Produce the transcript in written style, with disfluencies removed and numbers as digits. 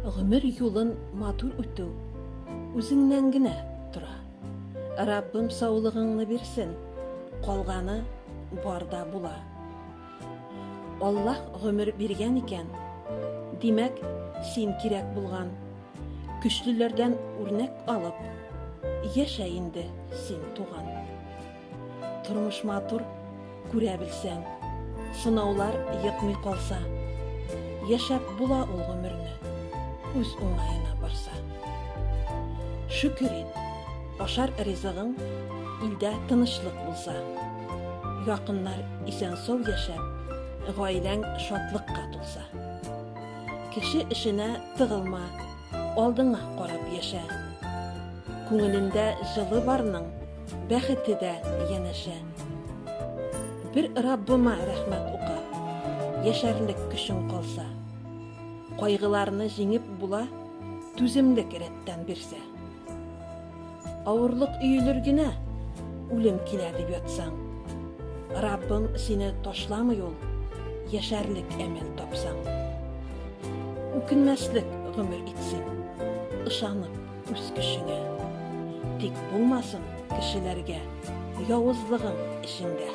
Гомер юлын матур үтү үзеңнән генә тора. Раббым саулыгыңны бирсен, калганы барда була. Аллаһ гомер биргән икән, димәк, син кирәк булган. Көчлеләрдән үрнәк алып, яшә инде син туган. Тормыш матур күрә белсәң, сынаулар йыкмый калса, яшәп була ул гомерне, үз уңаена барса. Шөкер ит, ашар ризыгың илдә тынычлык булса. Якыннар исән-сау яшәп, гаиләң шатлыкка тулса. Кеше эшенә тыгылма, алдыңа карап яшә. Күңелендә җылы барның, бәхете дә янәшә. Бер Раббыма рәхмәт ука, яшәрлек көчең калса. Кайгыларны җиңеп була, түземлек рәттән бирсә. Авырлык өелер генә, үлем килә дип ятсаң. Раббым сине ташламый ул, яшәрлек әмәл тапсаң. Үкенмәслек гомер итсен, ышанып үз көчеңә. Тик булмасын кешеләргә явызлыгың эшеңдә.